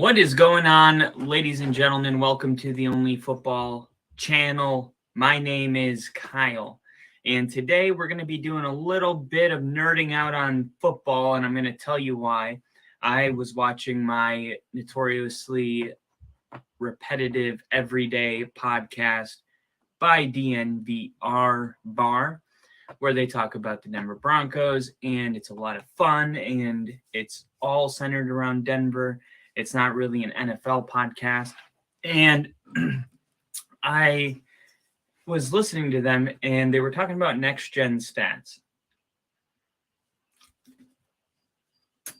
What is going on, ladies and gentlemen? Welcome to the Only Football channel. My name is Kyle, and today we're going to be doing a little bit of nerding out on football, and I'm going to tell you why. I was watching my notoriously repetitive everyday podcast by DNVR Bar, where they talk about the Denver Broncos, and it's a lot of fun, and it's all centered around Denver. It's not really an NFL podcast. And I was listening to them, and they were talking about next-gen stats.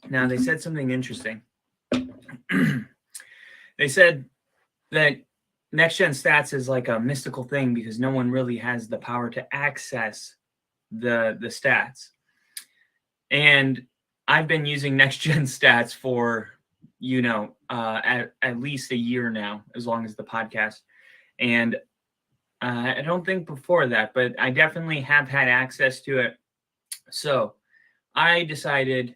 Now, they said something interesting. They said that next-gen stats is like a mystical thing because no one really has the power to access the stats. And I've been using next-gen stats for at least a year now, as long as the podcast. And I don't think before that, but I definitely have had access to it. So I decided,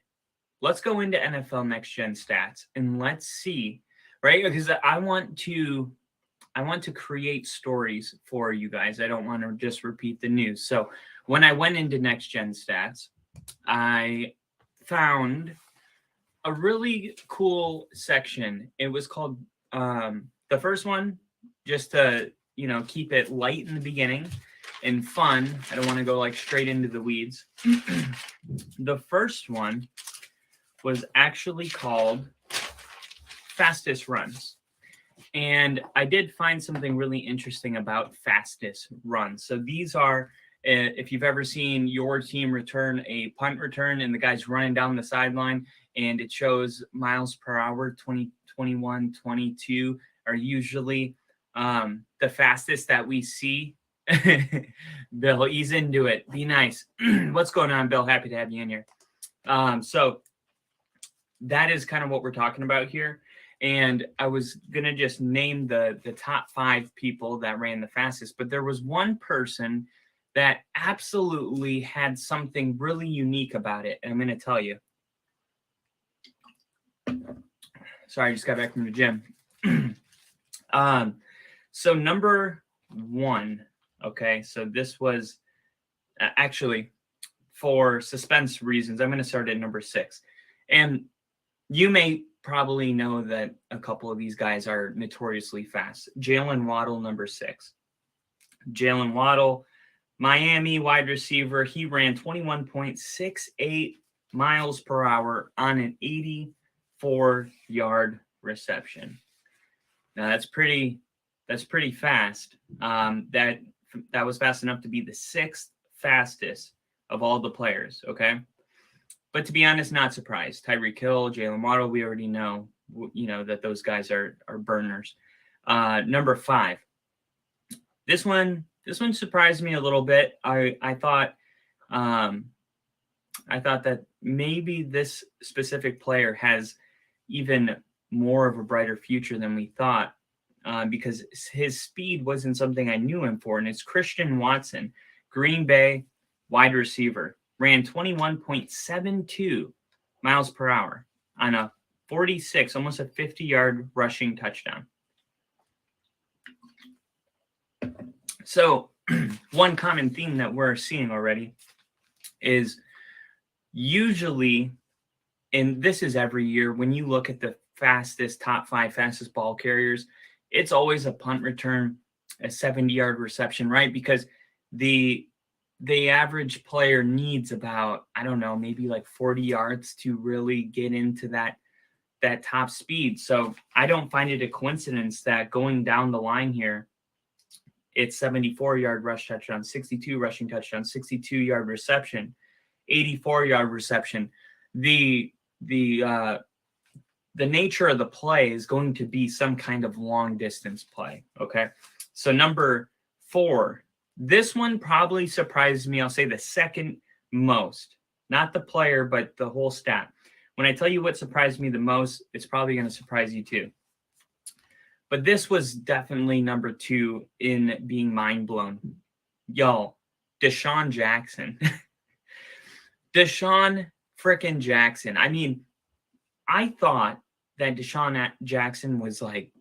let's go into NFL Next Gen Stats and let's see, right? Because I want to create stories for you guys. I don't want to just repeat the news. So when I went into Next Gen Stats, I found a really cool section. It was called the first one, just to keep it light in the beginning and fun. I don't want to go like straight into the weeds. The first one was actually called Fastest Runs. And I did find something really interesting about fastest runs. So these are, if you've ever seen your team return a punt return and the guy's running down the sideline, and it shows miles per hour, 20, 21, 22 are usually the fastest that we see. Bill, ease into it. Be nice. What's going on, Bill? Happy to have you in here. So that is kind of what we're talking about here. And I was going to just name the top 5 people that ran the fastest, but there was one person that absolutely had something really unique about it. And I'm going to tell you. Sorry, I just got back from the gym. So number 1, okay, so this was actually, for suspense reasons, I'm going to start at number 6. And you may probably know that a couple of these guys are notoriously fast. Jalen Waddle, number 6. Jalen Waddle, Miami wide receiver. He ran 21.68 miles per hour on an 84-yard reception. Now that's pretty fast. That was fast enough to be the 6th fastest of all the players. Okay, but to be honest, not surprised. Tyreek Hill, Jalen Waddle, we already know that those guys are burners. Number 5. This one surprised me a little bit. I thought that maybe this specific player has even more of a brighter future than we thought, because his speed wasn't something I knew him for. And it's Christian Watson, Green Bay wide receiver, ran 21.72 miles per hour on a 46, almost a 50-yard rushing touchdown. So one common theme that we're seeing already is usually, and this is every year, when you look at the top 5 fastest ball carriers, it's always a punt return, a 70-yard reception, right? Because the average player needs about, I don't know, maybe like 40 yards to really get into that top speed. So I don't find it a coincidence that going down the line here, it's 74-yard rush touchdown, 62 rushing touchdown, 62-yard reception, 84-yard reception. The nature of the play is going to be some kind of long distance play. Okay. So number 4, this one probably surprised me. I'll say the second most, not the player, but the whole stat. When I tell you what surprised me the most, it's probably going to surprise you too. But this was definitely number 2 in being mind blown. Y'all, Deshaun Jackson. Deshaun frickin' Jackson. I mean, I thought that Deshaun Jackson was like,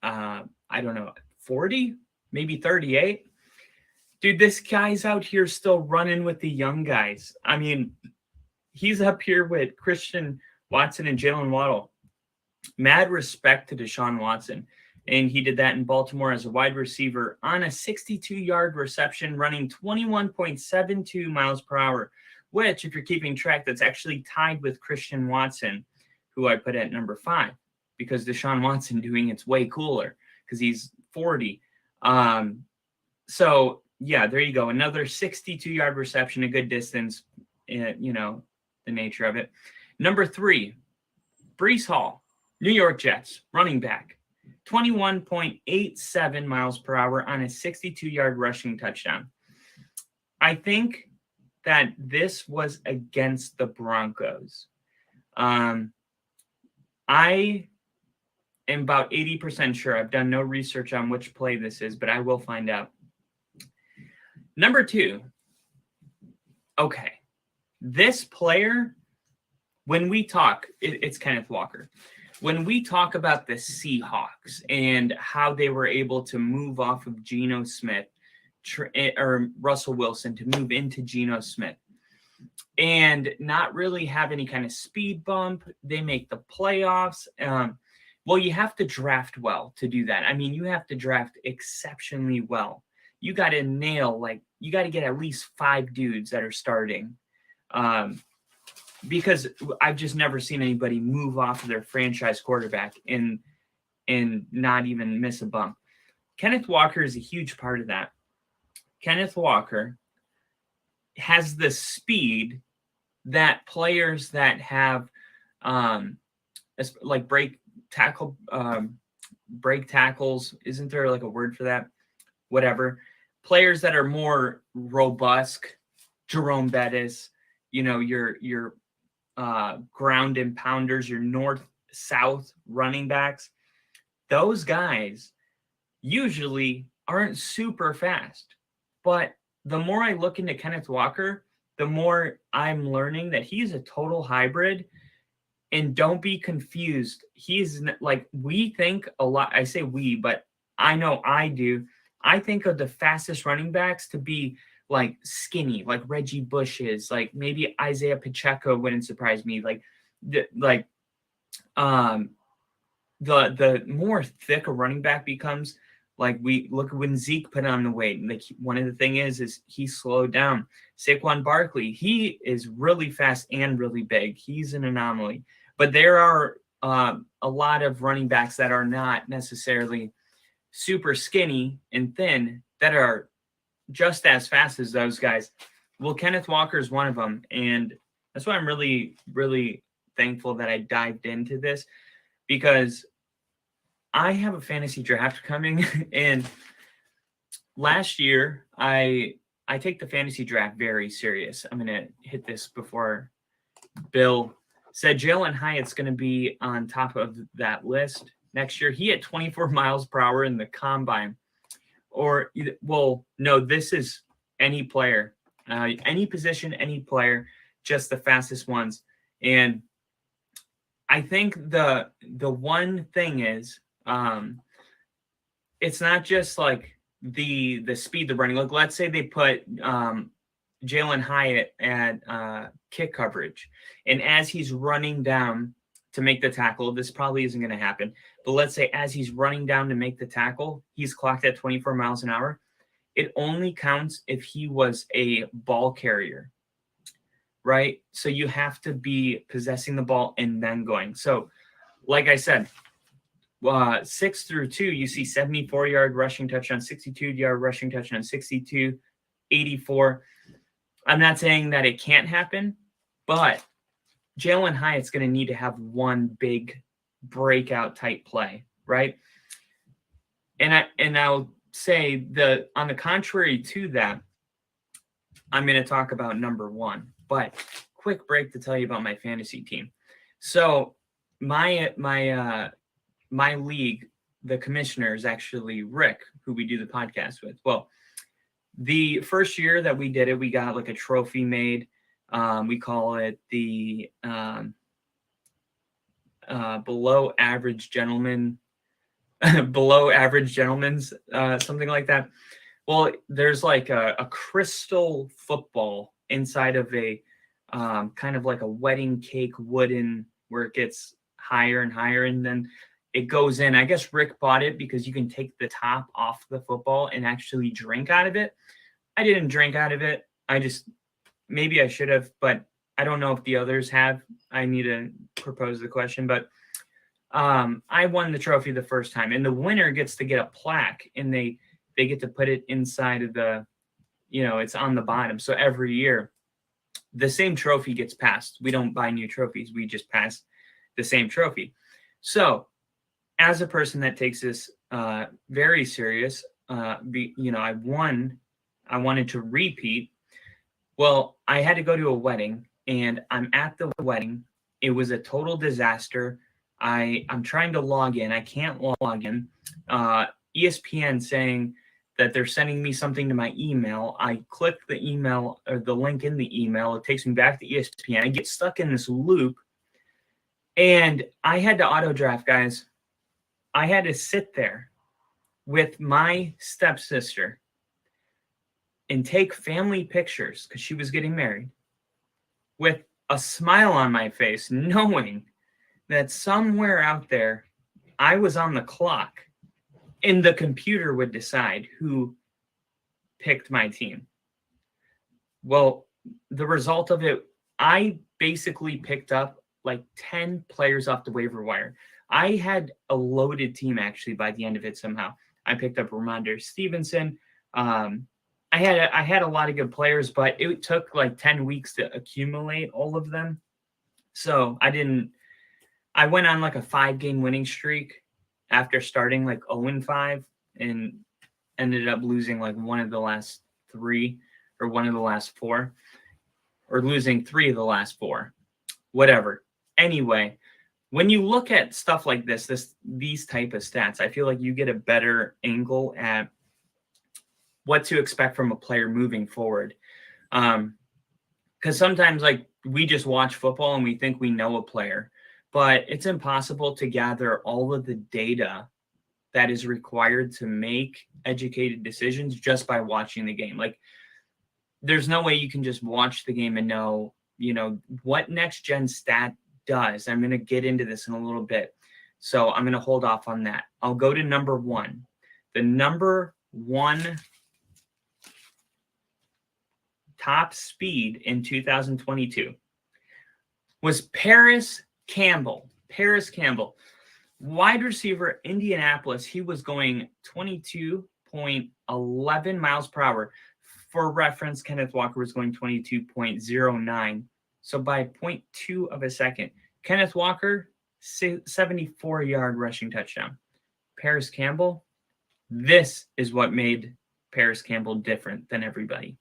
I don't know, 40, maybe 38. Dude, this guy's out here still running with the young guys. I mean, he's up here with Christian Watson and Jalen Waddle. Mad respect to Deshaun Watson. And he did that in Baltimore as a wide receiver on a 62-yard reception, running 21.72 miles per hour, which, if you're keeping track, that's actually tied with Christian Watson, who I put at number 5, because Deshaun Watson doing it's way cooler because he's 40. So, yeah, there you go. Another 62-yard reception, a good distance, you know, the nature of it. Number 3, Breece Hall, New York Jets, running back. 21.87 miles per hour on a 62-yard rushing touchdown. I think that this was against the Broncos. I am about 80% sure. I've done no research on which play this is, but I will find out. Number 2. Okay. This player, when we talk, it's Kenneth Walker. When we talk about the Seahawks and how they were able to move off of Geno Smith or Russell Wilson to move into Geno Smith and not really have any kind of speed bump, they make the playoffs. Well, you have to draft well to do that. I mean, you have to draft exceptionally well. You got to nail, you got to get at least 5 dudes that are starting. Because I've just never seen anybody move off of their franchise quarterback and not even miss a bump. Kenneth Walker is a huge part of that. Kenneth Walker has the speed that players that have like break tackles, isn't there like a word for that? Whatever. Players that are more robust, Jerome Bettis, you know, your ground and pounders, your north-south running backs, those guys usually aren't super fast. But the more I look into Kenneth Walker, the more I'm learning that he's a total hybrid. And don't be confused. He's like, we think a lot. I say we, but I know I do. I think of the fastest running backs to be like skinny, like Reggie Bush is, like maybe Isaiah Pacheco wouldn't surprise me. The more thick a running back becomes, like we look when Zeke put on the weight. Like one of the thing is he slowed down. Saquon Barkley, he is really fast and really big. He's an anomaly. But there are a lot of running backs that are not necessarily super skinny and thin that are just as fast as those guys. Well, Kenneth Walker is one of them. And that's why I'm really, really thankful that I dived into this, because I have a fantasy draft coming. And last year, I take the fantasy draft very serious. I'm going to hit this before Bill said Jalen Hyatt's going to be on top of that list next year. He hit 24 miles per hour in the combine. No, this is any player, any position, any player, just the fastest ones. And I think the one thing is, it's not just like the speed they're running. Like, let's say they put Jalen Hyatt at kick coverage, and as he's running down to make the tackle, this probably isn't going to happen, but let's say as he's running down to make the tackle, he's clocked at 24 miles an hour. It only counts if he was a ball carrier, right? So you have to be possessing the ball and then going. So like I said, 6 through 2, you see 74-yard rushing touchdown, 62-yard rushing touchdown, 62, 84. I'm not saying that it can't happen, but Jalen Hyatt's going to need to have one big breakout type play, right? And I'll say on the contrary to that, I'm going to talk about number 1. But quick break to tell you about my fantasy team. So my league, the commissioner is actually Rick, who we do the podcast with. Well, the first year that we did it, we got like a trophy made. We call it the below average gentleman, below average gentlemen's, something like that. Well, there's like a crystal football inside of a kind of like a wedding cake wooden, where it gets higher and higher, and then it goes in. I guess Rick bought it because you can take the top off the football and actually drink out of it. I didn't drink out of it. Maybe I should have, but I don't know if the others have. I need to propose the question, but I won the trophy the first time, and the winner gets to get a plaque, and they get to put it inside of the, it's on the bottom. So every year, the same trophy gets passed. We don't buy new trophies. We just pass the same trophy. So as a person that takes this very serious, I wanted to repeat. Well, I had to go to a wedding, and I'm at the wedding. It was a total disaster. I'm trying to log in. I can't log in. ESPN saying that they're sending me something to my email. I click the email or the link in the email. It takes me back to ESPN. I get stuck in this loop, and I had to auto draft, guys. I had to sit there with my stepsister and take family pictures because she was getting married with a smile on my face, knowing that somewhere out there I was on the clock and the computer would decide who picked my team. Well, the result of it, I basically picked up like 10 players off the waiver wire. I had a loaded team actually by the end of it somehow. I picked up Ramondre Stevenson. I had a lot of good players, but it took like 10 weeks to accumulate all of them. So I went on like a 5-game winning streak after starting like 0-5 and ended up losing like one of the last 3 or one of the last 4, or losing 3 of the last 4, whatever. Anyway, when you look at stuff like these type of stats, I feel like you get a better angle at what to expect from a player moving forward. Because sometimes like we just watch football and we think we know a player, but it's impossible to gather all of the data that is required to make educated decisions just by watching the game. Like, there's no way you can just watch the game and know, what next gen stat does. I'm going to get into this in a little bit, so I'm going to hold off on that. I'll go to number 1. The number 1 top speed in 2022 was Paris Campbell. Wide receiver, Indianapolis. He was going 22.11 miles per hour. For reference, Kenneth Walker was going 22.09. So by 0.2 of a second. Kenneth Walker, 74-yard rushing touchdown. Paris Campbell, this is what made Paris Campbell different than everybody.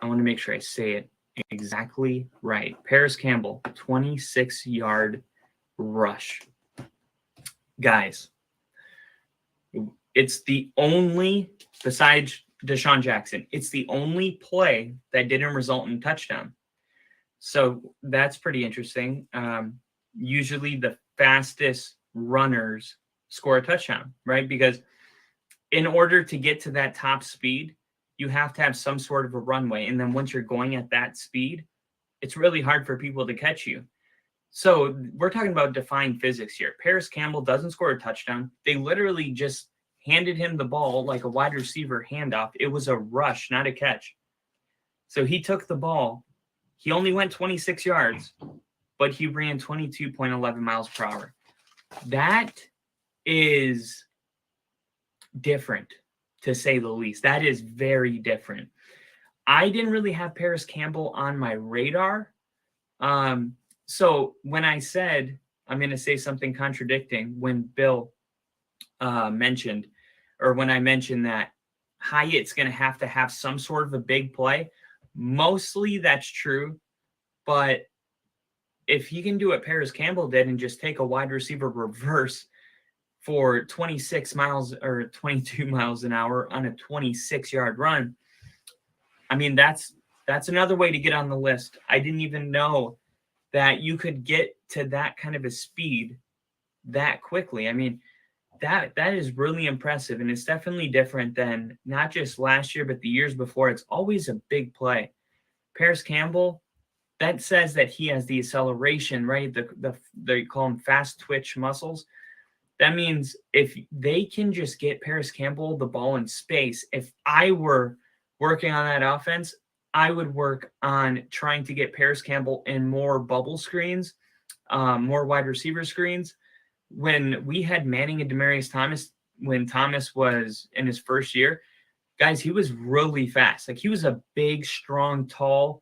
I want to make sure I say it exactly right. Paris Campbell, 26-yard rush. Guys, it's the only, besides Deshaun Jackson, it's the only play that didn't result in a touchdown. So that's pretty interesting. Usually the fastest runners score a touchdown, right? Because in order to get to that top speed, you have to have some sort of a runway. And then once you're going at that speed, it's really hard for people to catch you. So we're talking about defying physics here. Paris Campbell doesn't score a touchdown. They literally just handed him the ball like a wide receiver handoff. It was a rush, not a catch. So he took the ball. He only went 26 yards, but he ran 22.11 miles per hour. That is different, to say the least. That is very different. I didn't really have Paris Campbell on my radar. So when I said, I'm going to say something contradicting when Bill mentioned, or when I mentioned that Hyatt's going to have some sort of a big play, mostly that's true. But if he can do what Paris Campbell did and just take a wide receiver reverse for 26 miles or 22 miles an hour on a 26-yard run, I mean, that's another way to get on the list. I didn't even know that you could get to that kind of a speed that quickly. I mean, that is really impressive, and it's definitely different than not just last year, but the years before. It's always a big play. Paris Campbell, that says that he has the acceleration, right? They call them fast twitch muscles. That means if they can just get Paris Campbell the ball in space, if I were working on that offense, I would work on trying to get Paris Campbell in more bubble screens, more wide receiver screens. When we had Manning and Demaryius Thomas, when Thomas was in his first year, guys, he was really fast. Like, he was a big, strong, tall,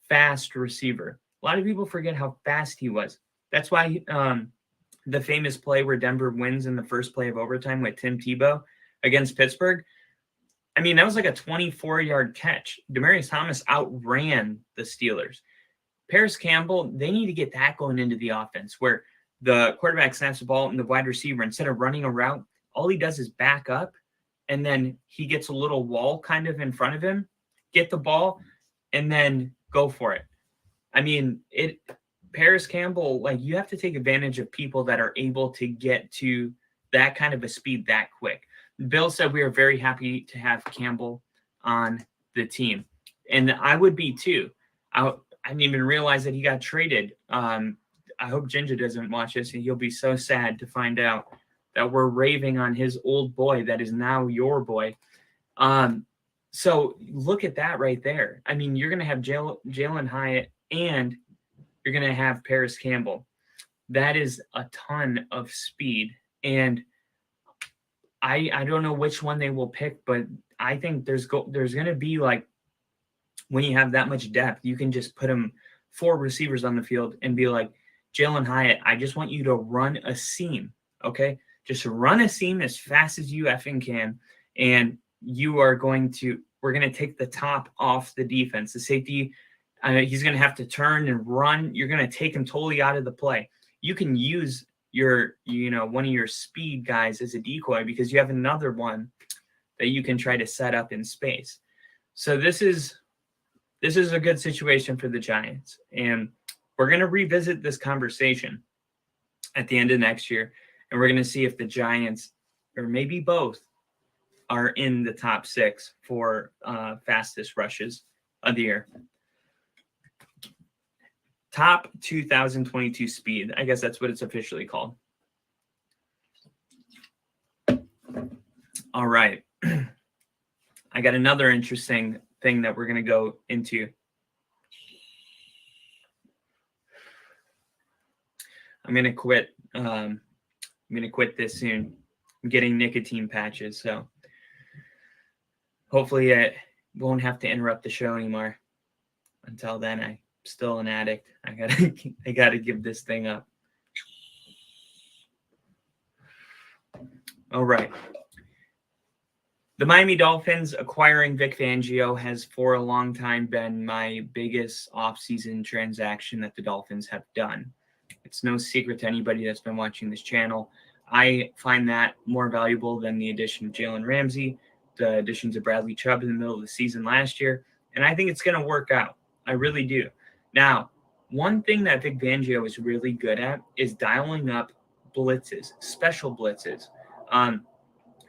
fast receiver. A lot of people forget how fast he was. That's why the famous play where Denver wins in the first play of overtime with Tim Tebow against Pittsburgh, I mean, that was like a 24-yard catch. Demaryius Thomas outran the Steelers. Paris Campbell, they need to get that going into the offense where the quarterback snaps the ball and the wide receiver, instead of running a route, all he does is back up, and then he gets a little wall kind of in front of him, get the ball, and then go for it. I mean, Paris Campbell, like, you have to take advantage of people that are able to get to that kind of a speed that quick. Bill said we are very happy to have Campbell on the team, and I would be too. I didn't even realize that he got traded. I hope Ginger doesn't watch this, and he'll be so sad to find out that we're raving on his old boy that is now your boy. So look at that right there. I mean, you're going to have Jalen Hyatt and you're going to have Paris Campbell. That is a ton of speed. And I don't know which one they will pick, but I think there's going to be, like, when you have that much depth, you can just put them 4 receivers on the field and be like, Jalen Hyatt, I just want you to run a seam, okay? Just run a seam as fast as you effing can, and we're going to take the top off the defense. The safety, he's going to have to turn and run. You're going to take him totally out of the play. You can use one of your speed guys as a decoy because you have another one that you can try to set up in space. So this is a good situation for the Giants, and we're going to revisit this conversation at the end of next year, and we're going to see if the Giants, or maybe both, are in the top 6 for fastest rushes of the year. Top 2022 speed. I guess that's what it's officially called. All right. I got another interesting thing that we're going to go into. I'm going to quit. I'm going to quit this soon. I'm getting nicotine patches, so hopefully I won't have to interrupt the show anymore. Until then, I'm still an addict. I gotta give this thing up. All right. The Miami Dolphins acquiring Vic Fangio has for a long time been my biggest offseason transaction that the Dolphins have done. It's no secret to anybody that's been watching this channel. I find that more valuable than the addition of Jalen Ramsey, the additions of Bradley Chubb in the middle of the season last year, and I think it's going to work out. I really do. Now, one thing that Vic Fangio is really good at is dialing up blitzes, special blitzes.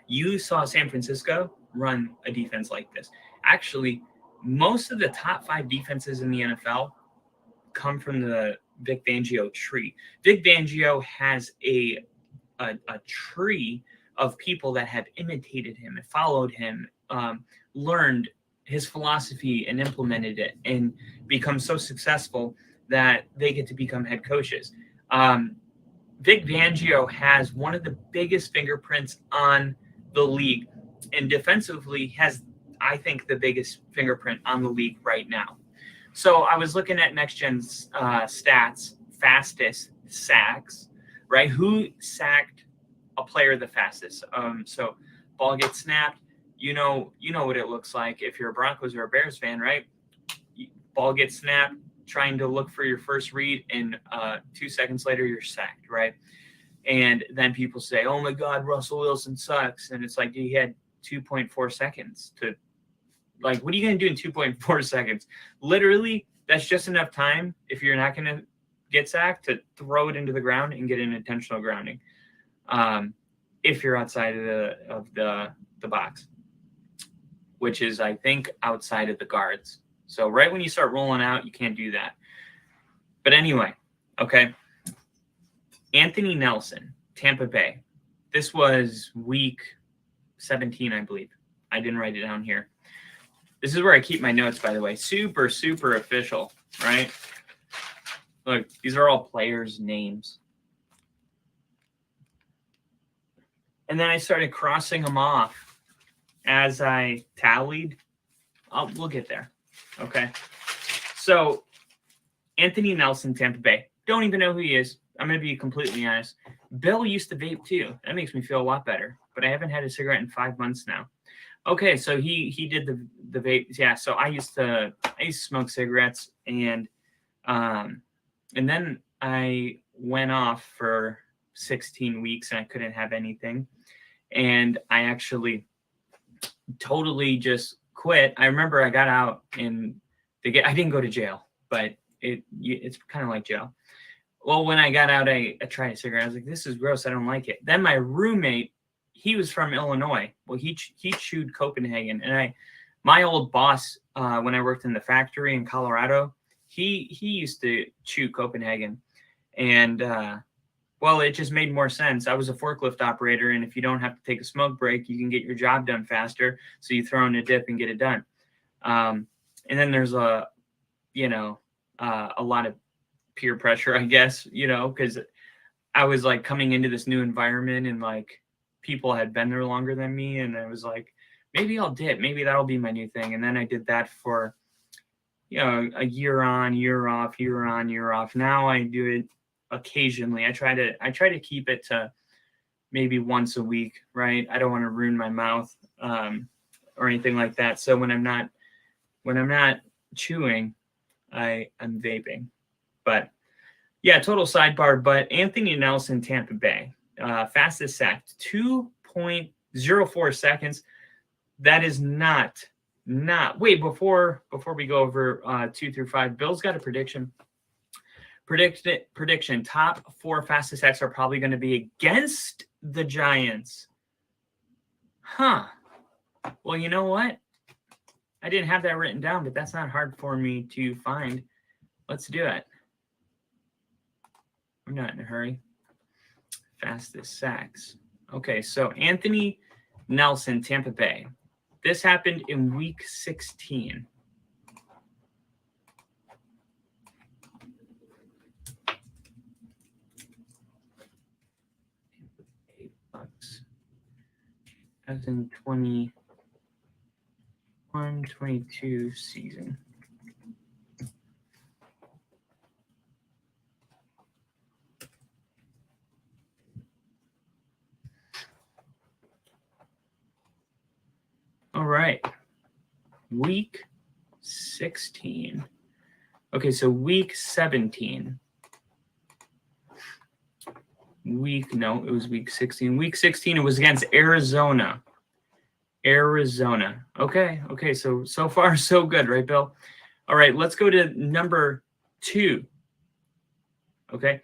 You saw San Francisco run a defense like this. Actually, most of the top 5 defenses in the NFL come from the Vic Fangio tree. Vic Fangio has a tree of people that have imitated him and followed him, learned his philosophy and implemented it, and become so successful that they get to become head coaches. Vic Fangio has one of the biggest fingerprints on the league, and defensively has, I think, the biggest fingerprint on the league right now. So I was looking at Next Gen's stats, fastest sacks, right? Who sacked a player the fastest? So ball gets snapped. You know what it looks like if you're a Broncos or a Bears fan, right? Ball gets snapped, trying to look for your first read, and 2 seconds later you're sacked, right? And then people say, "Oh my God, Russell Wilson sucks," and it's like, he had 2.4 seconds to, like, what are you going to do in 2.4 seconds? Literally, that's just enough time if you're not going to get sacked to throw it into the ground and get an intentional grounding. If you're outside of the box, which is, I think, outside of the guards. So right when you start rolling out, you can't do that. But anyway, okay. Anthony Nelson, Tampa Bay. This was week 17, I believe. I didn't write it down here. This is where I keep my notes, by the way. Super, super official, right? Look, these are all players' names. And then I started crossing them off as I tallied. We'll get there. Okay. So Anthony Nelson, Tampa Bay. Don't even know who he is. I'm going to be completely honest. Bill used to vape too. That makes me feel a lot better. But I haven't had a cigarette in 5 months now. Okay, so he did the vape. Yeah, so I used to smoke cigarettes, and then I went off for 16 weeks and I couldn't have anything. And I actually totally just quit. I remember I got out and I didn't go to jail, but it's kind of like jail. Well, when I got out, I tried a cigarette. I was like, this is gross. I don't like it. Then my roommate, he was from Illinois. Well, he chewed Copenhagen. And my old boss, when I worked in the factory in Colorado, he used to chew Copenhagen. And, well, it just made more sense. I was a forklift operator, and if you don't have to take a smoke break, you can get your job done faster. So you throw in a dip and get it done. And then there's a lot of peer pressure, I guess, because I was like coming into this new environment and like people had been there longer than me. And I was like, maybe I'll dip. Maybe that'll be my new thing. And then I did that for, a year on, year off, year on, year off. Now I do it occasionally. I try to keep it to maybe once a week, right? I don't want to ruin my mouth or anything like that. So when I'm not chewing, I'm vaping. But yeah, total sidebar. But Anthony Nelson, Tampa Bay, fastest sack, 2.04 seconds. That is not. Wait, before we go over 2 through 5, Bill's got a prediction. Prediction: top 4 fastest sacks are probably going to be against the Giants. Huh. Well, you know what? I didn't have that written down, but that's not hard for me to find. Let's do it. I'm not in a hurry. Fastest sacks. Okay, so Anthony Nelson, Tampa Bay. This happened in week 16. As in 21-22 season. All right. Week 16. Okay, so week 17. It was week 16. Week 16, it was against Arizona. Okay, so far so good, right, Bill? All right, let's go to number 2. Okay.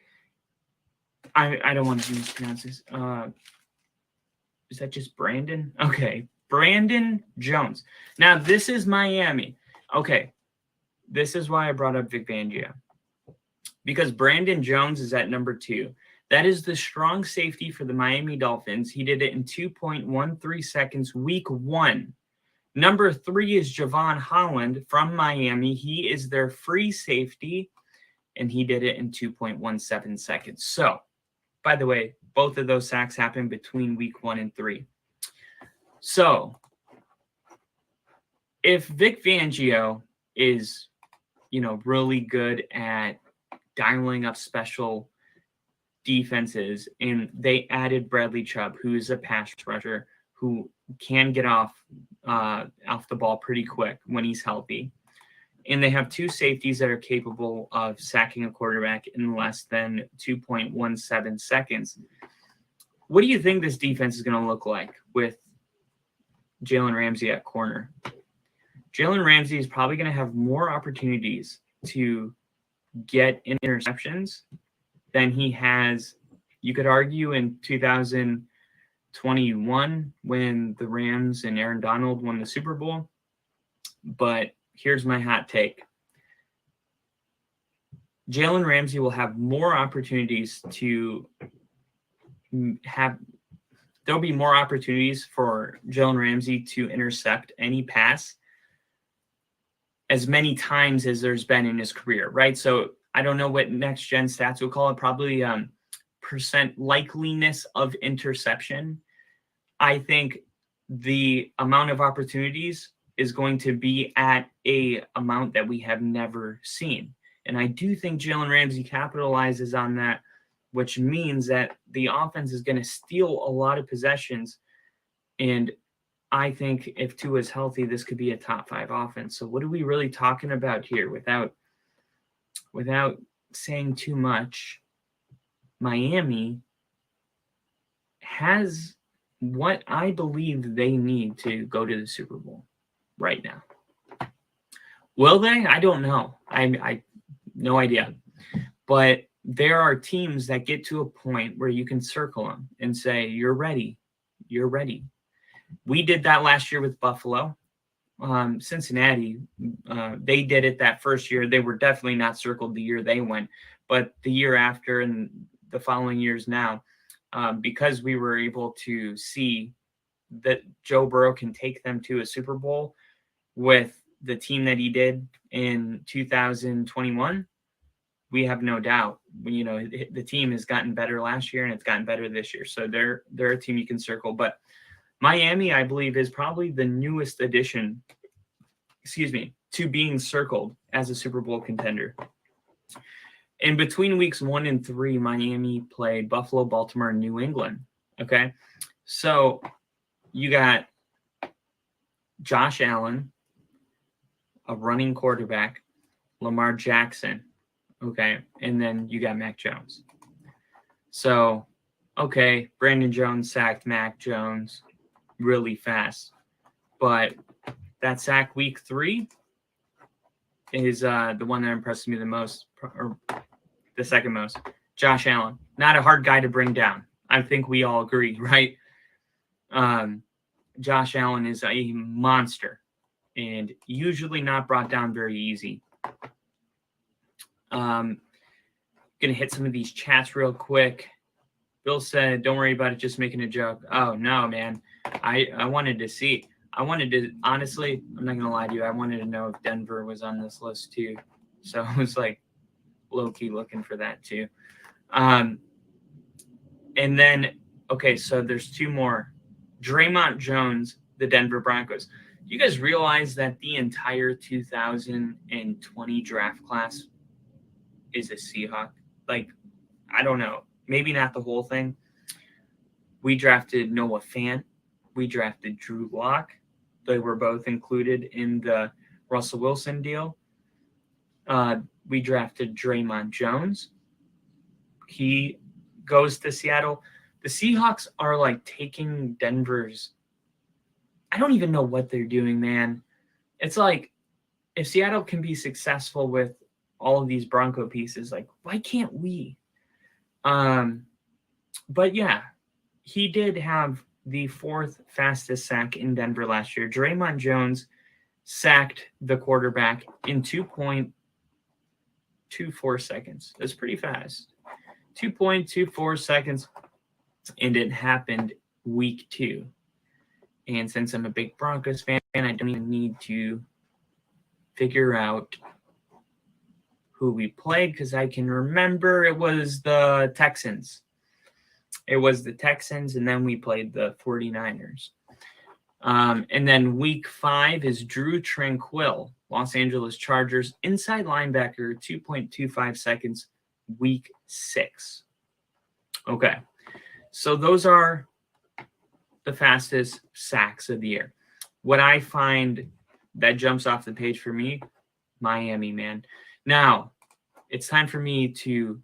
I don't want to mispronounce this. Is that just Brandon? Okay. Brandon Jones. Now, this is Miami. Okay. This is why I brought up Vic Fangio. Because Brandon Jones is at number 2. That is the strong safety for the Miami Dolphins. He did it in 2.13 seconds, week 1. Number 3 is Javon Holland from Miami. He is their free safety, and he did it in 2.17 seconds. So, by the way, both of those sacks happened between week 1 and 3. So, if Vic Fangio is, really good at dialing up special defenses, and they added Bradley Chubb, who is a pass rusher who can get off the ball pretty quick when he's healthy. And they have 2 safeties that are capable of sacking a quarterback in less than 2.17 seconds. What do you think this defense is going to look like with Jalen Ramsey at corner? Jalen Ramsey is probably going to have more opportunities to get interceptions than he has, you could argue, in 2021 when the Rams and Aaron Donald won the Super Bowl. But here's my hot take. Jalen Ramsey will have more opportunities to have – there'll be more opportunities for Jalen Ramsey to intercept any pass as many times as there's been in his career, right? So I don't know what next-gen stats would call it, probably percent likeliness of interception. I think the amount of opportunities is going to be at a amount that we have never seen. And I do think Jalen Ramsey capitalizes on that, which means that the offense is going to steal a lot of possessions. And I think if Tua is healthy, this could be a top 5 offense. So what are we really talking about here? Without saying too much, Miami has what I believe they need to go to the Super Bowl right now. Will they? I don't know. I no idea. But there are teams that get to a point where you can circle them and say, you're ready. You're ready. We did that last year with Buffalo. Cincinnati, they did it that first year. They were definitely not circled the year they went, but the year after and the following years now, because we were able to see that Joe Burrow can take them to a Super Bowl with the team that he did in 2021, we have no doubt. The team has gotten better last year and it's gotten better this year. So they're a team you can circle. But Miami, I believe, is probably the newest addition, to being circled as a Super Bowl contender. In between weeks 1 and 3, Miami played Buffalo, Baltimore, and New England. Okay. So you got Josh Allen, a running quarterback, Lamar Jackson. Okay. And then you got Mac Jones. So, okay, Brandon Jones sacked Mac Jones really fast. But that sack week 3 is the one that impressed me the most, or the second most. Josh Allen. Not a hard guy to bring down. I think we all agree, right? Josh Allen is a monster and usually not brought down very easy. Gonna hit some of these chats real quick. Bill said, don't worry about it, just making a joke. Oh, no, man. I wanted to see. Honestly, I'm not going to lie to you. I wanted to know if Denver was on this list too. So I was like low-key looking for that too. And then, okay, so there's 2 more. Draymond Jones, the Denver Broncos. You guys realize that the entire 2020 draft class is a Seahawk? Like, I don't know. Maybe not the whole thing. We drafted Noah Fant. We drafted Drew Lock. They were both included in the Russell Wilson deal. We drafted Draymond Jones. He goes to Seattle. The Seahawks are like taking Denver's – I don't even know what they're doing, man. It's like if Seattle can be successful with all of these Bronco pieces, like why can't we? But yeah, he did have the 4th fastest sack in Denver last year. Draymond Jones sacked the quarterback in 2.24 seconds. That's pretty fast. 2.24 seconds. And it happened week 2. And since I'm a big Broncos fan, I don't even need to figure out who we played because I can remember it was the Texans. It was the Texans, and then we played the 49ers. And then week 5 is Drew Tranquill, Los Angeles Chargers, inside linebacker, 2.25 seconds, week 6. Okay, so those are the fastest sacks of the year. What I find that jumps off the page for me, Miami, man. Now, it's time for me to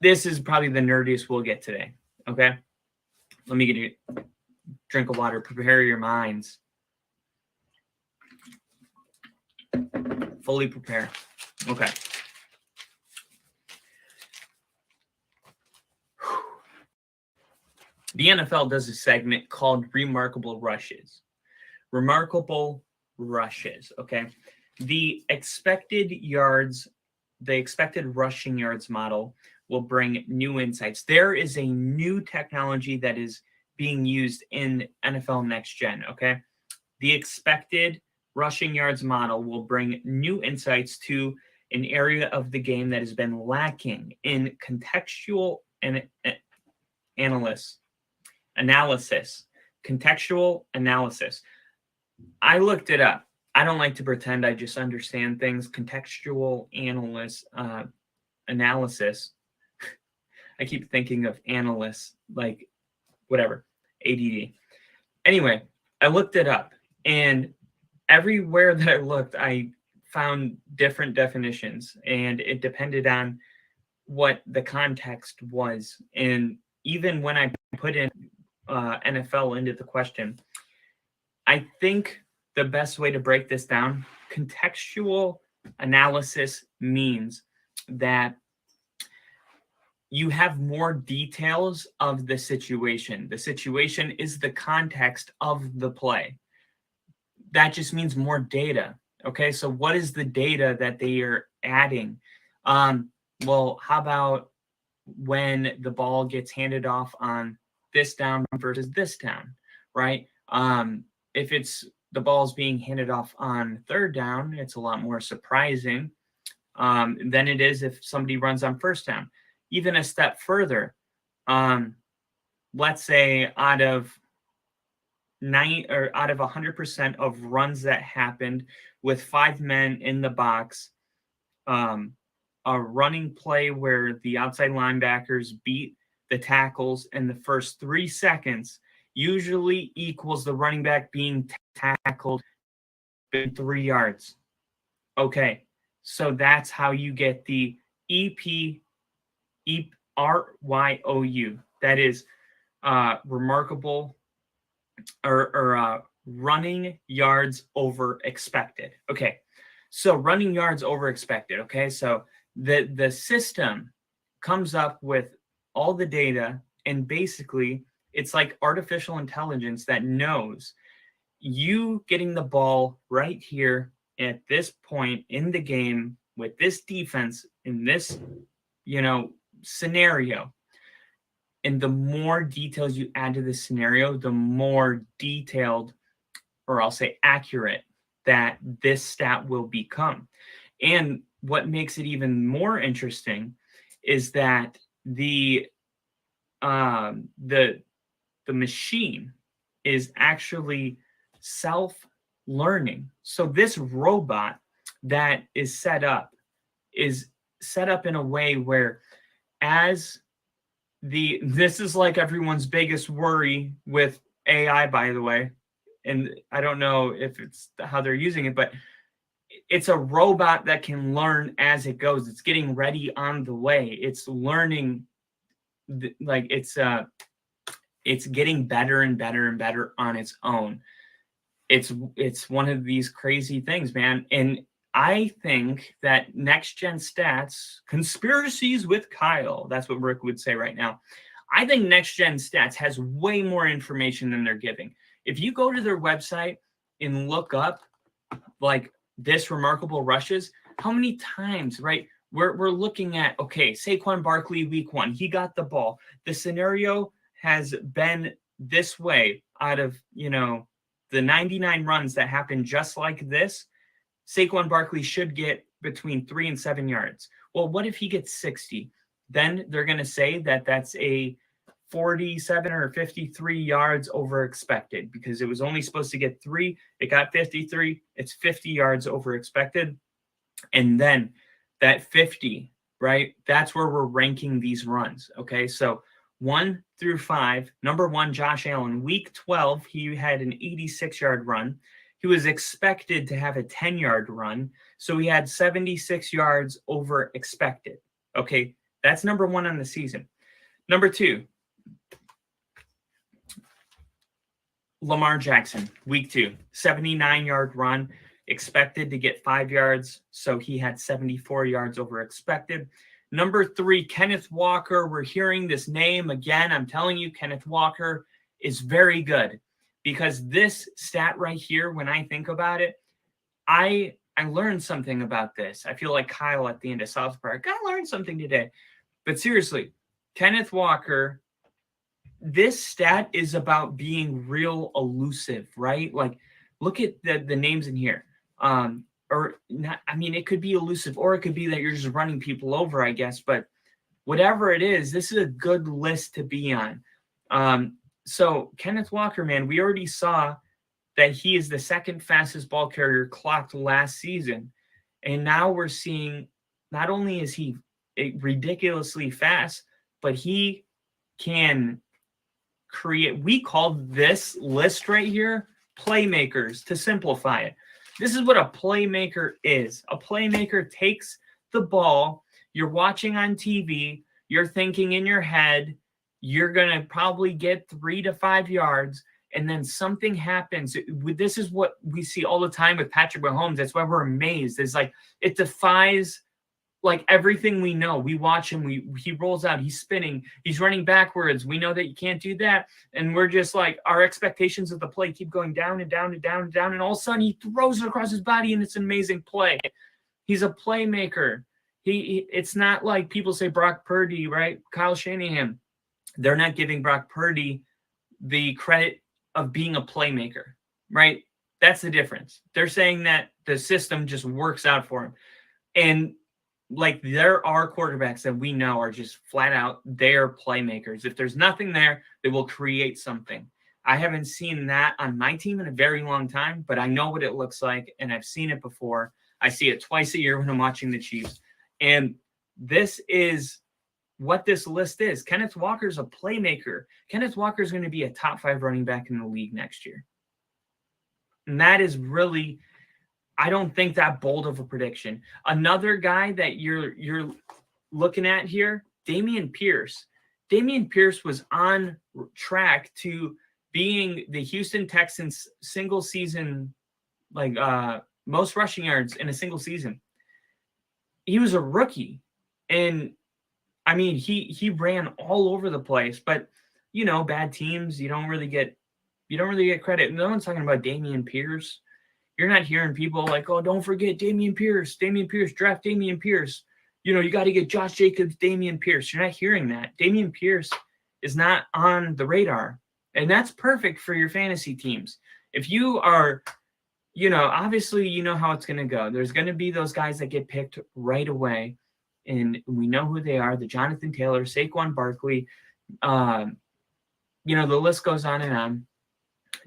this is probably the nerdiest we'll get today, okay? Let me get a drink of water. Prepare your minds. Fully prepare. Okay. The NFL does a segment called Remarkable Rushes. Remarkable rushes, okay? The expected rushing yards model will bring new insights. There is a new technology that is being used in NFL Next Gen, okay? The expected rushing yards model will bring new insights to an area of the game that has been lacking in contextual analysis. Contextual analysis. I looked it up. I don't like to pretend I just understand things. Contextual analysis. I keep thinking of analysts, like whatever, ADD. Anyway, I looked it up, and everywhere that I looked, I found different definitions, and it depended on what the context was. And even when I put in NFL into the question, I think the best way to break this down, contextual analysis means that you have more details of the situation. The situation is the context of the play. That just means more data. Okay, so what is the data that they are adding? Well, how about when the ball gets handed off on this down versus this down, right? If it's the ball's being handed off on third down, it's a lot more surprising than it is if somebody runs on first down. Even a step further, let's say out of 100% of runs that happened with 5 men in the box, a running play where the outside linebackers beat the tackles in the first 3 seconds usually equals the running back being tackled in 3 yards. Okay, so that's how you get the RYOU. That is remarkable or running yards over expected. Okay, so running yards over expected. Okay, so the system comes up with all the data, and basically it's like artificial intelligence that knows you getting the ball right here at this point in the game with this defense in this scenario. And the more details you add to the scenario, the more detailed, or I'll say accurate, that this stat will become. And what makes it even more interesting is that the machine is actually self-learning. So this robot that is set up in a way where this is like everyone's biggest worry with AI, by the way. And I don't know if it's how they're using it, but it's a robot that can learn as it goes. It's getting ready on the way. It's learning, like it's getting better and better and better on its own. It's one of these crazy things, man. And I think that Next Gen Stats, conspiracies with Kyle, that's what Rick would say right now. I think Next Gen Stats has way more information than they're giving. If you go to their website and look up like this remarkable rushes, how many times, right? We're looking at, okay, Saquon Barkley week 1, he got the ball. The scenario has been this way out of, the 99 runs that happen just like this. Saquon Barkley should get between 3 and 7 yards. Well, what if he gets 60? Then they're going to say that that's a 47 or 53 yards over expected because it was only supposed to get 3. It got 53. It's 50 yards over expected. And then that 50, right? That's where we're ranking these runs. Okay. So 1 through 5, number 1, Josh Allen, week 12, he had an 86-yard run. He was expected to have a 10-yard run, so he had 76 yards over expected. Okay, that's number 1 on the season. Number 2, Lamar Jackson, week 2, 79-yard run. expected to get 5 yards, so he had 74 yards over expected. Number 3, Kenneth Walker. We're hearing this name again. I'm telling you, Kenneth Walker is very good, because this stat right here, when I think about it, I learned something about this. I feel like Kyle at the end of South Park. I learned something today. But seriously, Kenneth Walker, this stat is about being real elusive, right? Like, look at the names in here. Or not, I mean, it could be elusive, or it could be that you're just running people over, I guess. But whatever it is, this is a good list to be on. So Kenneth Walker, man, we already saw that he is the second fastest ball carrier clocked last season. And now we're seeing not only is he ridiculously fast, but he can create, we call this list right here playmakers, to simplify it. This is what a playmaker is. A playmaker takes the ball, you're watching on TV, you're thinking in your head, you're going to probably get 3 to 5 yards, and then something happens. This is what we see all the time with Patrick Mahomes. That's why we're amazed. It's like it defies like everything we know. We watch him. He rolls out. He's spinning. He's running backwards. We know that you can't do that. And we're just like, our expectations of the play keep going down and down and down and down. And all of a sudden he throws it across his body and it's an amazing play. He's a playmaker. It's not like people say Brock Purdy, right? Kyle Shanahan. They're not giving Brock Purdy the credit of being a playmaker, right? That's the difference. They're saying that the system just works out for him. And like, there are quarterbacks that we know are just flat out, they're playmakers. If there's nothing there, they will create something. I haven't seen that on my team in a very long time, but I know what it looks like, and I've seen it before. I see it twice a year when I'm watching the Chiefs. And this is what this list is. Kenneth Walker's a playmaker. Kenneth Walker is going to be a top 5 running back in the league next year. And that is really, I don't think that bold of a prediction. Another guy that you're looking at here, Dameon Pierce. Dameon Pierce was on track to being the Houston Texans single season, like most rushing yards in a single season. He was a rookie, and I mean, he ran all over the place, but you know, bad teams, you don't really get credit. No one's talking about Dameon Pierce. You're not hearing people like, oh, don't forget Dameon Pierce, draft Dameon Pierce. You know, you got to get Josh Jacobs, Dameon Pierce. You're not hearing that. Dameon Pierce is not on the radar. And that's perfect for your fantasy teams. If you are, you know, obviously you know how it's going to go. There's going to be those guys that get picked right away. And we know who they are, the Jonathan Taylor, Saquon Barkley. You know, the list goes on and on.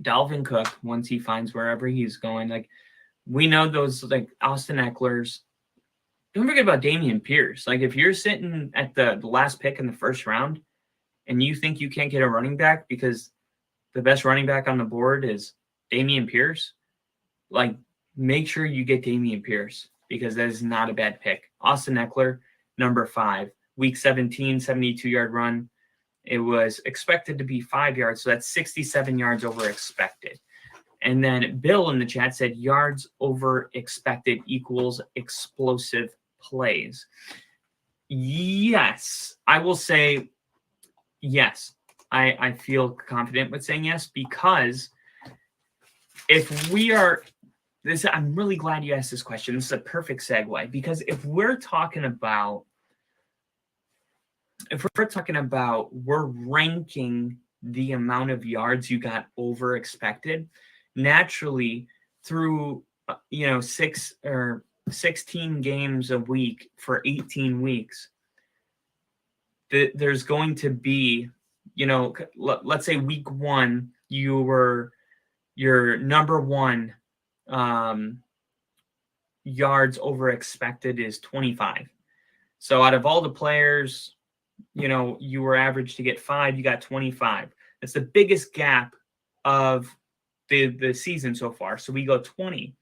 Dalvin Cook, once he finds wherever he's going. Like, we know those, like Austin Eckler's. Don't forget about Dameon Pierce. Like, if you're sitting at the last pick in the first round and you think you can't get a running back because the best running back on the board is Dameon Pierce, like, make sure you get Dameon Pierce, because that is not a bad pick. Austin Eckler, number 5, week 17, 72-yard run. It was expected to be 5 yards, so that's 67 yards over expected. And then Bill in the chat said yards over expected equals explosive plays. Yes, I will say yes. I feel confident with saying yes, because if we are this, I'm really glad you asked this question. This is a perfect segue, because if we're talking about we're ranking the amount of yards you got over expected, naturally through 6 or 16 games a week for 18 weeks, there's going to be, let's say week 1 your number 1 yards over expected is 25. So out of all the players, you were averaged to get 5, you got 25. That's the biggest gap of the season so far. So we go 20.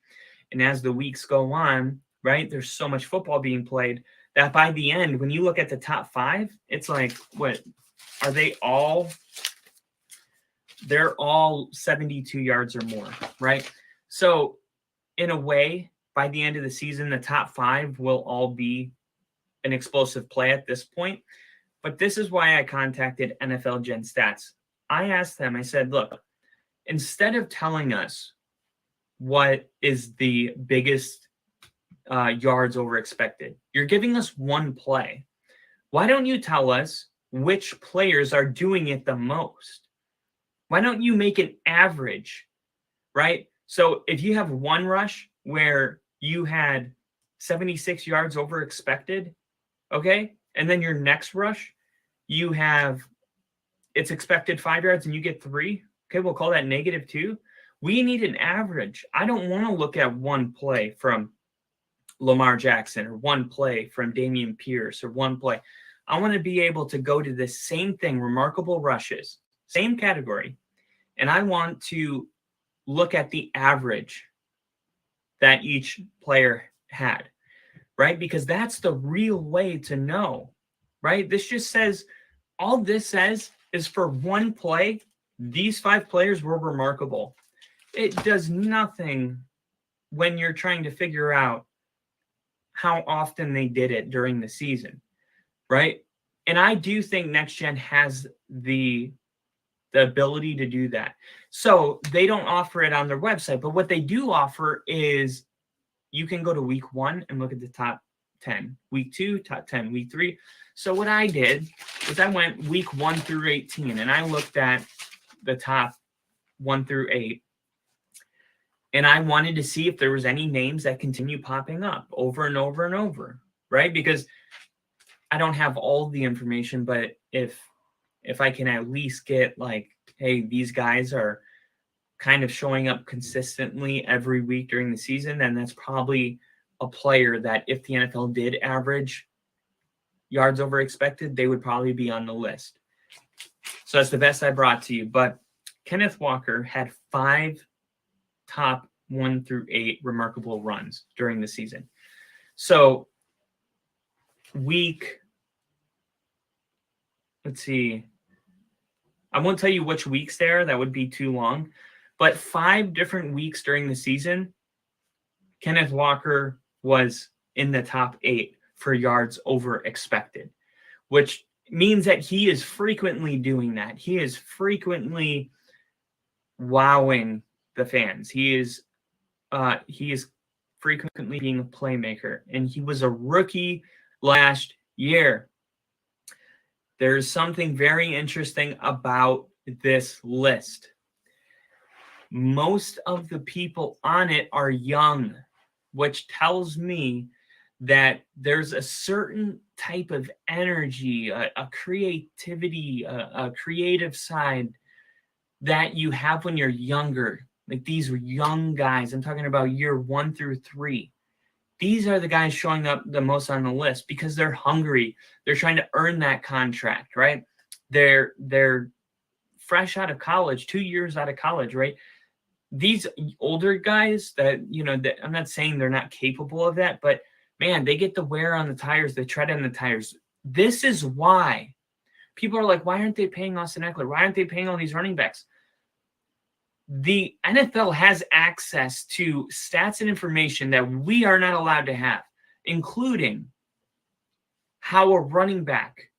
And as the weeks go on, right, there's so much football being played that by the end, when you look at the top 5, it's like, what are they all? They're all 72 yards or more, right? So in a way, by the end of the season, the top 5 will all be an explosive play at this point. But this is why I contacted NFL Gen Stats. I asked them, I said, look, instead of telling us what is the biggest yards over expected, you're giving us one play. Why don't you tell us which players are doing it the most? Why don't you make an average, right? So if you have one rush where you had 76 yards over expected, okay, and then your next rush, you have it's expected 5 yards and you get 3, okay, we'll call that -2. We need an average. I don't want to look at one play from Lamar Jackson or one play from Dameon Pierce or one play. I want to be able to go to the same thing, remarkable rushes, same category, and I want to look at the average that each player had, right? Because that's the real way to know, right? This just says, all this says is for one play, these 5 players were remarkable. It does nothing when you're trying to figure out how often they did it during the season, right? And I do think Next Gen has the ability to do that. So they don't offer it on their website, but what they do offer is you can go to week 1 and look at the top 10, week 2, top 10, week 3. So what I did was I went week 1 through 18 and I looked at the top 1 through 8. And I wanted to see if there was any names that continue popping up over and over and over, right? Because I don't have all the information, but if I can at least get like, hey, these guys are kind of showing up consistently every week during the season, then that's probably a player that if the NFL did average yards over expected, they would probably be on the list. So that's the best I brought to you. But Kenneth Walker had 5 top 1 through 8 remarkable runs during the season. So let's see. I won't tell you which weeks there. That would be too long. But 5 different weeks during the season, Kenneth Walker was in the top 8 for yards over expected, which means that he is frequently doing that. He is frequently wowing the fans. He is frequently being a playmaker, and he was a rookie last year. There's something very interesting about this list. Most of the people on it are young, which tells me that there's a certain type of energy, a creativity, a creative side that you have when you're younger. Like these young guys, I'm talking about year 1 through 3. These are the guys showing up the most on the list because they're hungry. They're trying to earn that contract, right? They're fresh out of college, 2 years out of college, right? These older guys that, that I'm not saying they're not capable of that, but man, they get the wear on the tires, they tread on the tires. This is why people are like, why aren't they paying Austin Ekeler? Why aren't they paying all these running backs? The NFL has access to stats and information that we are not allowed to have, including how a running back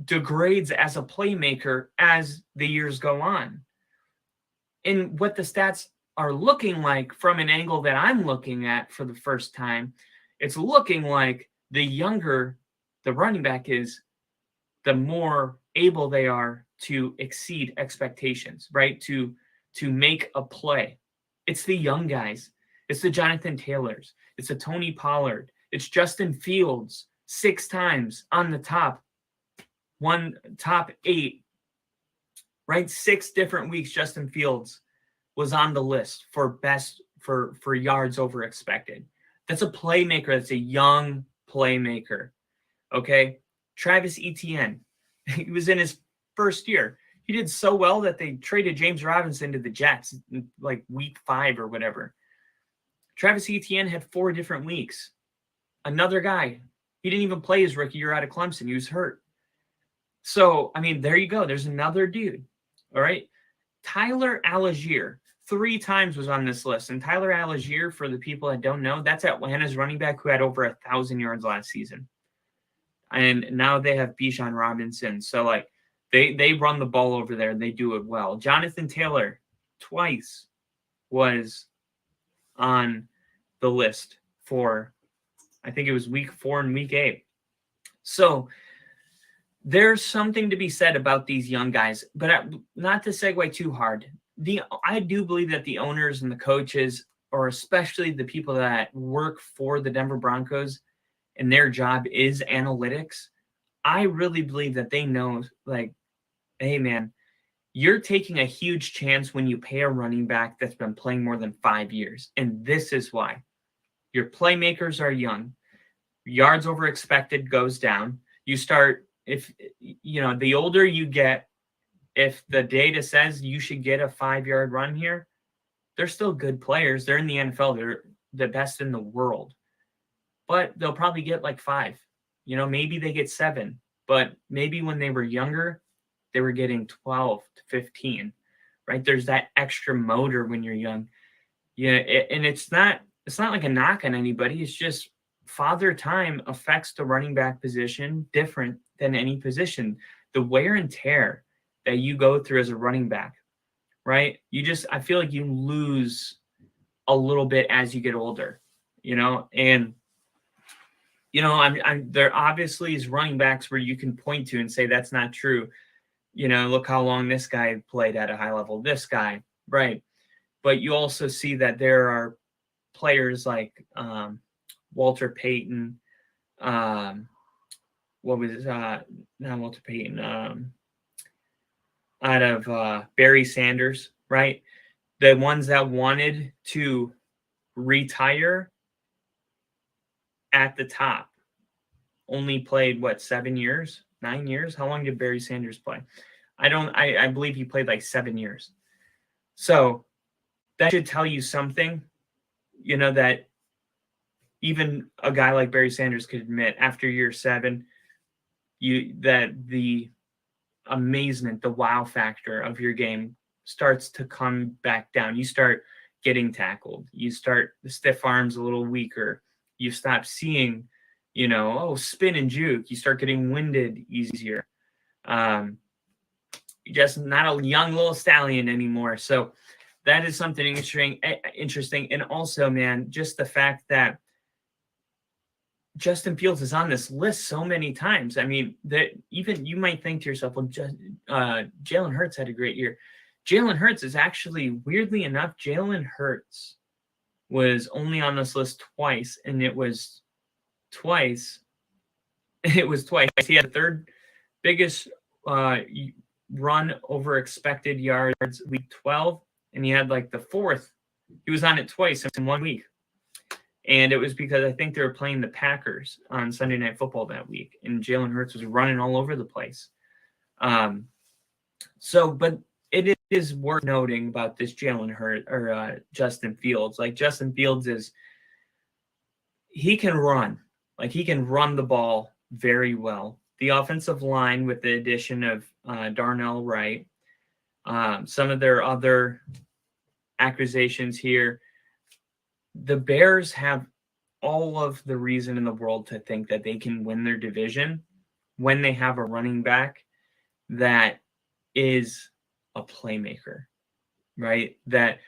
degrades as a playmaker as the years go on. And what the stats are looking like from an angle that I'm looking at for the first time, it's looking like the younger the running back is, the more able they are to exceed expectations, right? To make a play. It's the young guys. It's the Jonathan Taylors. It's the Tony Pollard. It's Justin Fields 6 times on the top 8, right? 6 different weeks Justin Fields was on the list for best for yards over expected. That's a playmaker. That's a young playmaker. Okay. Travis Etienne, he was in his first year. He did so well that they traded James Robinson to the Jets in like week 5 or whatever. Travis Etienne had 4 different weeks. Another guy, he didn't even play his rookie year out of Clemson. He was hurt. So, I mean, there you go. There's another dude. All right. Tyler Algier, 3 times was on this list. And Tyler Algier, for the people that don't know, that's Atlanta's running back who had over 1,000 yards last season. And now they have Bijan Robinson. So, like, they run the ball over there. They do it well. Jonathan Taylor, twice, was on the list for, I think it was week 4 and week 8. So, there's something to be said about these young guys, but not to segue too hard. I do believe that the owners and the coaches, or especially the people that work for the Denver Broncos and their job is analytics, I really believe that they know, like, hey, man, you're taking a huge chance when you pay a running back that's been playing more than 5 years. And this is why. Your playmakers are young. Yards over expected goes down. You start, if you know, the older you get, if the data says you should get a 5-yard run here, they're still good players. They're in the NFL. They're the best in the world. But they'll probably get like 5. You know, maybe they get 7. But maybe when they were younger, they were getting 12 to 15, right? There's that extra motor when you're young. Yeah, and it's not like a knock on anybody. It's just father time affects the running back position different than any position. The wear and tear that you go through as a running back, right? I feel like you lose a little bit as you get older, you know? And, you know, there obviously is running backs where you can point to and say, that's not true. You know, look how long this guy played at a high level, this guy, right? But you also see that there are players like Walter Payton, not Walter Payton, out of Barry Sanders, right? The ones that wanted to retire at the top only played, 7 years, 9 years? How long did Barry Sanders play? I believe he played like 7 years. So that should tell you something, you know, that even a guy like Barry Sanders could admit after year 7, that the amazement, the wow factor of your game starts to come back down. You start getting tackled. You start the stiff arms a little weaker. You stop seeing, you know, spin and juke. You start getting winded easier. Just not a young little stallion anymore. So that is something interesting. And also, man, just the fact that Justin Fields is on this list so many times. I mean, that even you might think to yourself, well, Jalen Hurts had a great year. Jalen Hurts is actually, weirdly enough, Jalen Hurts was only on this list twice, and it was twice. He had the third biggest run over expected yards week 12, and he had like the fourth. He was on it twice in 1 week. And it was because I think they were playing the Packers on Sunday Night Football that week, and Jalen Hurts was running all over the place. But it is worth noting about this Jalen Hurts or Justin Fields. Like, Justin Fields he can run. Like, he can run the ball very well. The offensive line, with the addition of Darnell Wright, some of their other acquisitions here, the Bears have all of the reason in the world to think that they can win their division when they have a running back that is a playmaker, right? That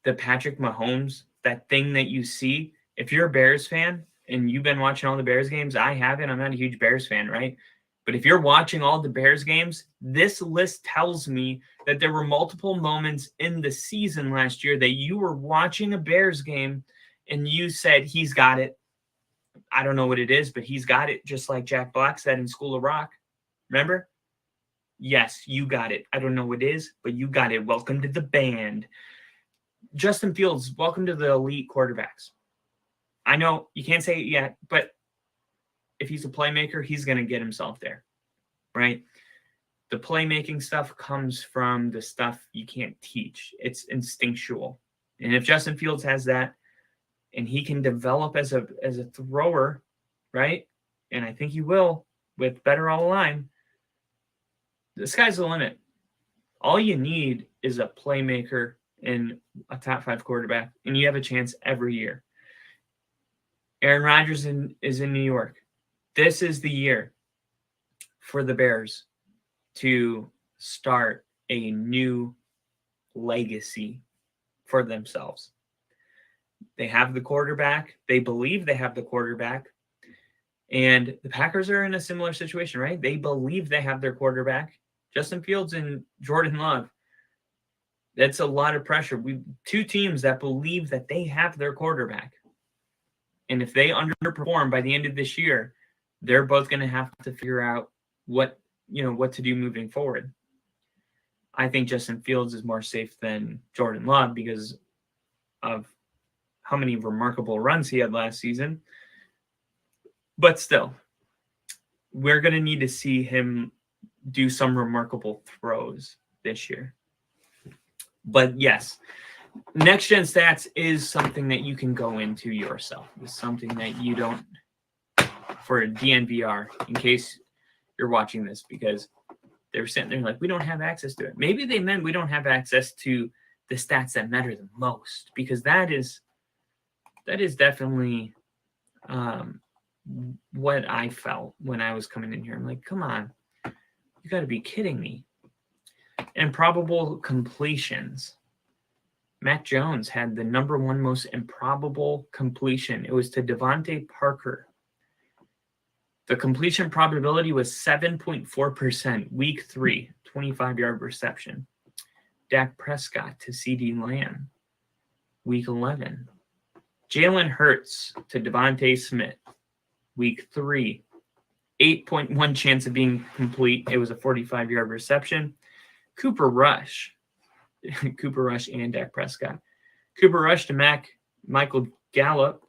the Patrick Mahomes, that thing that you see, if you're a Bears fan and you've been watching all the Bears games, I haven't, I'm not a huge Bears fan, right? But if you're watching all the Bears games, this list tells me that there were multiple moments in the season last year that you were watching a Bears game and you said, he's got it. I don't know what it is, but he's got it, just like Jack Black said in School of Rock. Remember? Yes, you got it. I don't know what it is, but you got it. Welcome to the band. Justin Fields, welcome to the elite quarterbacks. I know you can't say it yet, but if he's a playmaker, he's going to get himself there, right? The playmaking stuff comes from the stuff you can't teach. It's instinctual. And if Justin Fields has that and he can develop as a thrower, right? And I think he will with better all line, the sky's the limit. All you need is a playmaker in a top 5 quarterback, and you have a chance every year. Aaron Rodgers is in New York. This is the year for the Bears to start a new legacy for themselves. They have the quarterback. They believe they have the quarterback. And the Packers are in a similar situation, right? They believe they have their quarterback. Justin Fields and Jordan Love. That's a lot of pressure. Two teams that believe that they have their quarterback. And if they underperform by the end of this year, they're both going to have to figure out what to do moving forward. I think Justin Fields is more safe than Jordan Love because of how many remarkable runs he had last season. But still, we're going to need to see him do some remarkable throws this year. But yes, Next Gen Stats is something that you can go into yourself. It's something that you don't, for DNVR, in case you're watching this, because they're sitting there like, we don't have access to it. Maybe they meant we don't have access to the stats that matter the most, because that is definitely what I felt when I was coming in here. I'm like, come on, you got to be kidding me. Improbable completions. Mac Jones had the number 1 most improbable completion. It was to Devontae Parker. The completion probability was 7.4%. Week 3, 25-yard reception. Dak Prescott to CeeDee Lamb. Week 11. Jalen Hurts to Devontae Smith. Week 3, 8.1 chance of being complete. It was a 45-yard reception. Cooper Rush and Dak Prescott. Cooper Rush to Michael Gallup,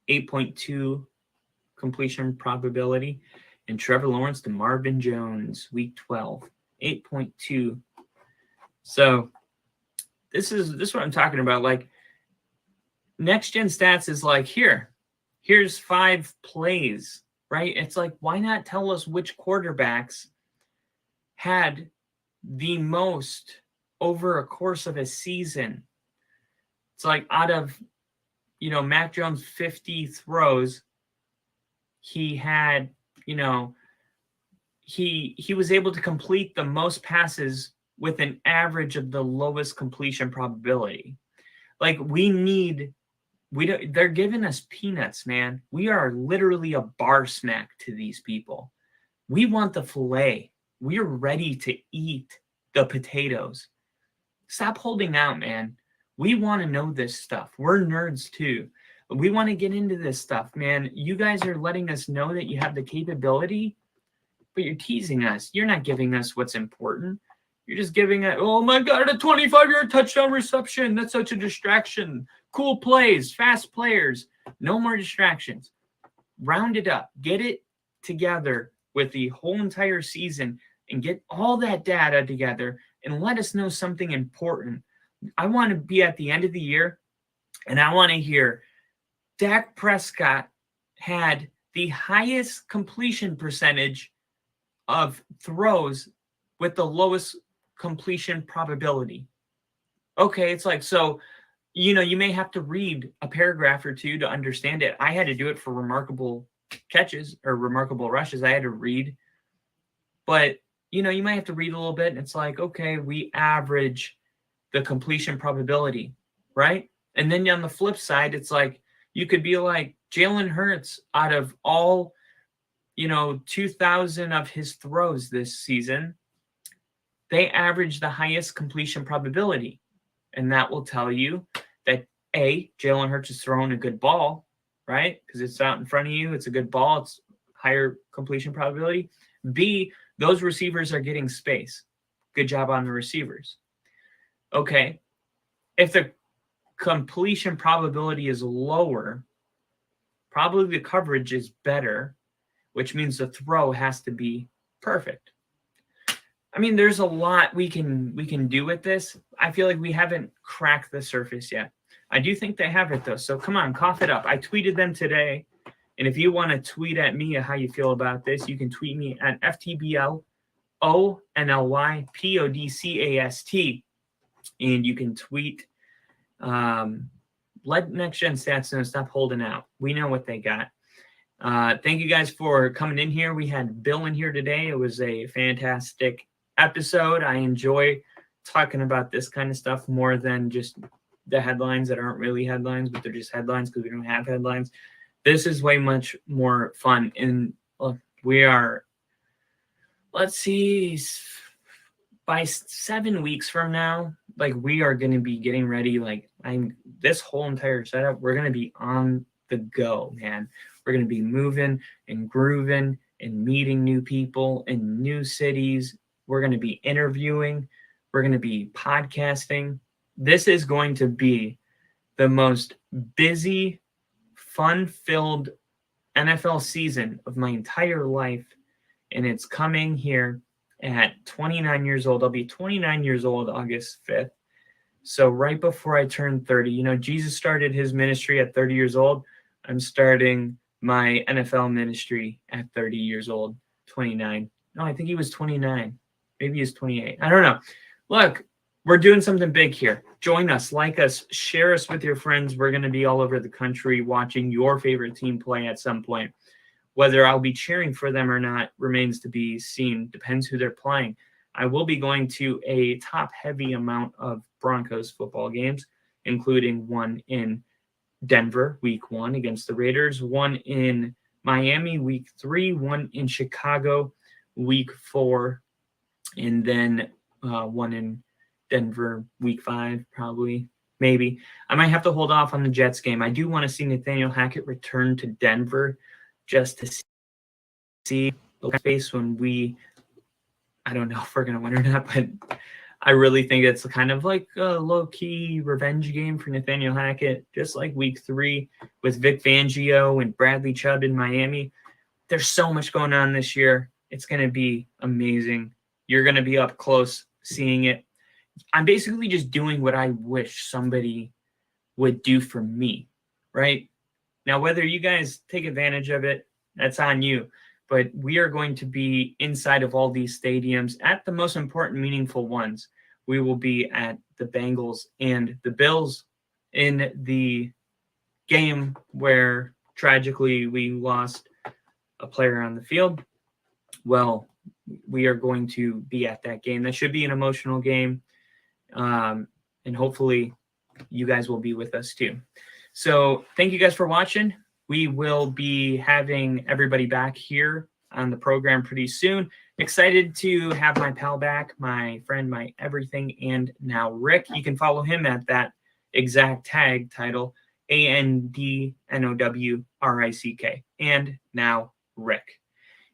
8.2 completion probability. And Trevor Lawrence to Marvin Jones, week 12, 8.2. So this is what I'm talking about. Like, Next Gen Stats is like, here's 5 plays, right? It's like, why not tell us which quarterbacks had the most over a course of a season? It's like, out of, Mac Jones' 50 throws, he had, he was able to complete the most passes with an average of the lowest completion probability. Like, they're giving us peanuts, man. We are literally a bar snack to these people. We want the filet. We're ready to eat the potatoes. Stop holding out, man. We want to know this stuff. We're nerds too. We want to get into this stuff, man. You guys are letting us know that you have the capability, but you're teasing us. You're not giving us what's important. You're just giving it, oh my God, a 25-yard touchdown reception. That's such a distraction. Cool plays, fast players. No more distractions. Round it up. Get it together with the whole entire season and get all that data together and let us know something important. I want to be at the end of the year and I want to hear Dak Prescott had the highest completion percentage of throws with the lowest completion probability. Okay, it's like, so, you may have to read a paragraph or two to understand it. I had to do it for remarkable catches or remarkable rushes. I had to read, but you might have to read a little bit, and it's like, okay, we average the completion probability, right? And then on the flip side, it's like, you could be like Jalen Hurts, out of all, 2,000 of his throws this season, they average the highest completion probability. And that will tell you that A, Jalen Hurts is throwing a good ball, right? Because it's out in front of you. It's a good ball. It's higher completion probability. B, those receivers are getting space. Good job on the receivers. Okay. If the completion probability is lower, probably the coverage is better, which means the throw has to be perfect. I mean, there's a lot we can do with this. I feel like we haven't cracked the surface yet. I do think they have it, though. So come on, cough it up. I tweeted them today. And if you want to tweet at me how you feel about this, you can tweet me at FTBLONLYPODCAST. and you can tweet. Let Next Gen Stats know, stop holding out. We know what they got. Thank you guys for coming in here. We had Bill in here today. It was a fantastic episode. I enjoy talking about this kind of stuff more than just the headlines that aren't really headlines, but they're just headlines because we don't have headlines. This is way much more fun. And we are, let's see, by 7 weeks from now, like we are going to be getting ready. Like this whole entire setup, we're going to be on the go, man. We're going to be moving and grooving and meeting new people in new cities. We're going to be interviewing. We're going to be podcasting. This is going to be the most busy, fun-filled NFL season of my entire life. And it's coming here at 29 years old. I'll be 29 years old August 5th. So right before I turn 30, you know, Jesus started his ministry at 30 years old. I'm starting my NFL ministry at 30 years old, 29. No, I think he was 29. Maybe he's 28. I don't know. Look, we're doing something big here. Join us, like us, share us with your friends. We're going to be all over the country watching your favorite team play at some point. Whether I'll be cheering for them or not remains to be seen. Depends who they're playing. I will be going to a top-heavy amount of Broncos football games, including one in Denver, week 1 against the Raiders, one in Miami, week 3, one in Chicago, week 4, and then one in Denver, week 5, probably, maybe. I might have to hold off on the Jets game. I do want to see Nathaniel Hackett return to Denver just to see the space when I don't know if we're going to win or not, but I really think it's kind of like a low-key revenge game for Nathaniel Hackett, just like week 3 with Vic Fangio and Bradley Chubb in Miami. There's so much going on this year. It's going to be amazing. You're going to be up close seeing it. I'm basically just doing what I wish somebody would do for me, right? Now, whether you guys take advantage of it, that's on you. But we are going to be inside of all these stadiums at the most important, meaningful ones. We will be at the Bengals and the Bills in the game where tragically we lost a player on the field. Well, we are going to be at that game. That should be an emotional game. And hopefully you guys will be with us too. So thank you guys for watching. We will be having everybody back here on the program pretty soon. Excited to have my pal back, my friend, my everything, and now Rick. You can follow him at that exact tag title, ANDNOWRICK, and now Rick.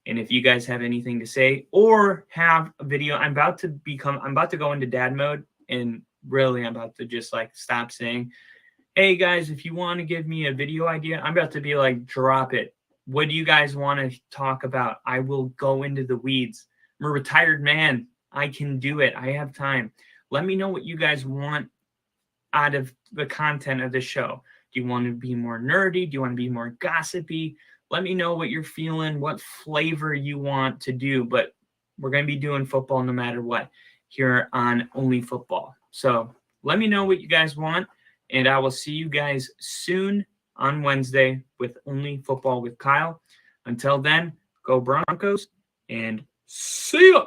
And if you guys have anything to say or have a video, I'm about to go into dad mode, and really I'm about to just like stop saying, hey guys, if you want to give me a video idea, I'm about to be like, drop it. What do you guys want to talk about? I will go into the weeds. I'm a retired man. I can do it. I have time. Let me know what you guys want out of the content of the show. Do you want to be more nerdy? Do you want to be more gossipy? Let me know what you're feeling, what flavor you want to do. But we're going to be doing football no matter what here on Only Football. So let me know what you guys want. And I will see you guys soon on Wednesday with Only Football with Kyle. Until then, go Broncos and see ya.